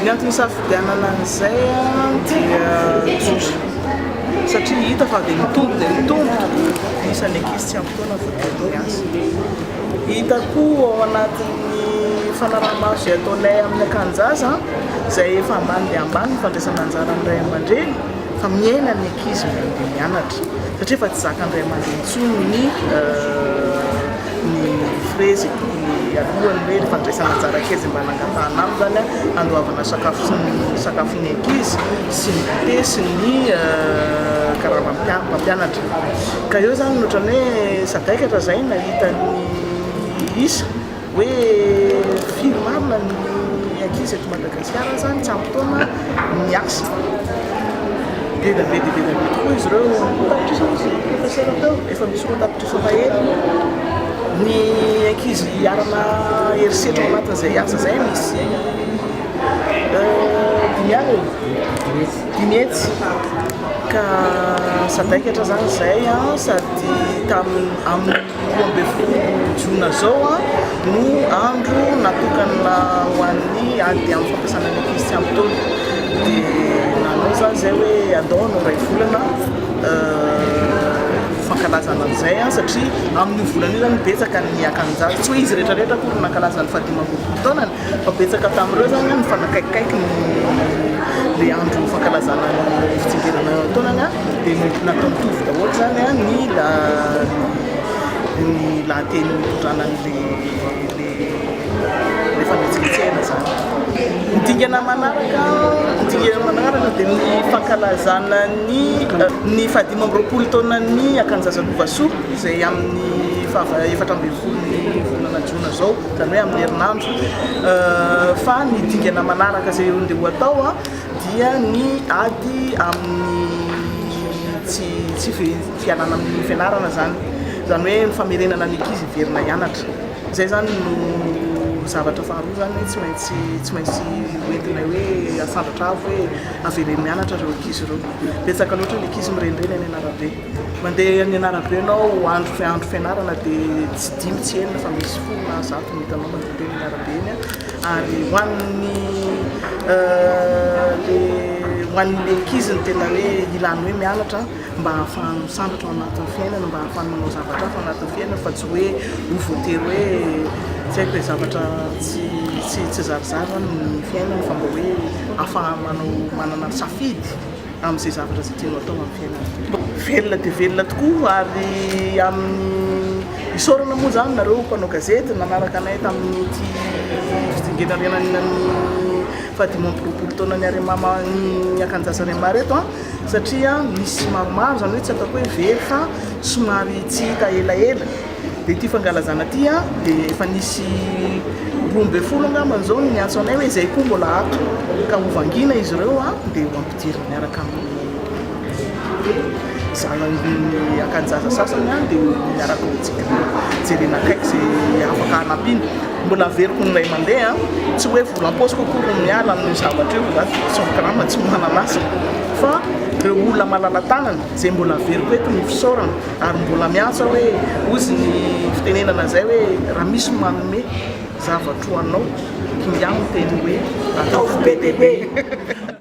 Ny antony safidianana an'izay dia tsotra satria hita fa dia mitombo isan'ny ankizy tsy ampy taona fototony azy. Hita koa ao anatin'ny fanaraha-maso izay ataonay amin'ny akanjaza izay efa ambany dia ambany fandraisana anjara amin'ny ray aman-dreny fa miaina ny ankizy mandeha mianatra satria efa tsy zakan'ny ray aman-dreny intsony ny frezy alohany hoe ny fandraisana anjara kely mba nangatahana aminy zany andoavana sakafon'ny ankizy sy ny goûter sy ny karaha mpampianatra. Ka eo zany ohatrany hoe sadaikatra zay nahita ny isa hoe firy marina ny ankizy eto Madagasikara zany tsy ampy taona miasa be da be tokoa izy ireo professeur teo efa misy roa tapitrisa mahely ny ankizy arana herisetra ao anatin'izay asa zay misy dimy hetsy ka sadaikatra zany zay sady amin'ny 12 Jona zao no andro natokana ho an'ny ady amin'ny fampiasana ny ankizy tsy ampy taona dia nanao zany zay hoe andao no ray volana fankalazana an'izay satria amin'ny volana io zany betsaka ny akanjaza tsy hoe izy rehetrarehetra koa nankalaza ny 15 taonany fa betsaka tamin'ireo zany ny fanakaikikaiky le andro fankalazana ny fitsingerana taonana dia natao mitovy daholo zany ny lahateny mitondrana le fanetsiketsehana zany. Dingana manaraka dia ny fankalazana ny 15 taonan'ny akanjaza Lovasoa izay amin'ny 14 volana Jona zao zany hoe amin'ny herinandro fa ny dingana manaraka izay eo ndeha ho atao dia ny ady amin'ny tsy fialana amin'ny fianarana zany hoe ny famerenana ny ankizy hiverina hianatra zay zany no zavatra faharoa zany tsy maintsy hoentina hoe asandratra avy hoe avereny mianatra ireo ankizy ireo. Betsaka loatra ny ankizy mirenireny any an'arabe mandeha any an'arabe anao andro fianarana dia tsy dimy tsy enina fa misy folo na zato no hitanao mandeha any an'arabe eny ary ho an'ny ankizy ny tena hoe ilany hoe mianatra mba ahafahany misandratra ao anatin'ny fiainana mba ahafahany manao zavatra hafa ao anatin'ny fiainana fa tsy hoe ho voatery hoe tsy haiko hoe zavatra tsy zarizary ny fiainana fa mba hoe ahafahany manana safidy amin'izay zavatra izay tianao atao amin'ny fiainana. Velona dia velona tokoa ary amin'ny isaorana moa zany nareo mpanao gazety nanaraka anay tamin'ity fitsingeranana ny 15 taonany Aremama ny akanjaza Aremama reto satria misy maromaro zany hoe tsy atako hoe very fa somary tsy hita elaela dia ity fangalazana ity dia efa nisy 12 angambany zao ny antso anay hoe izay koa mbola ato ka hovangina izy ireo dia ho ampidirina miaraka amin'ny zanany akanjaza sasany dia miaraka jerena akaiky izay afaka hanampiana mbola veriko ny ray mandeha tsy hoe volam-posy kokoa no miala amin'ny zavatra io sonkrama tsy mananasa fa ireo olona malala-tanana izay mbola veriko eto ny fisaorana ary mbola miantso hoe ozy ny fitenenana izay hoe raha misy manome zavatra ho anao kingiamo teny hoe atao be.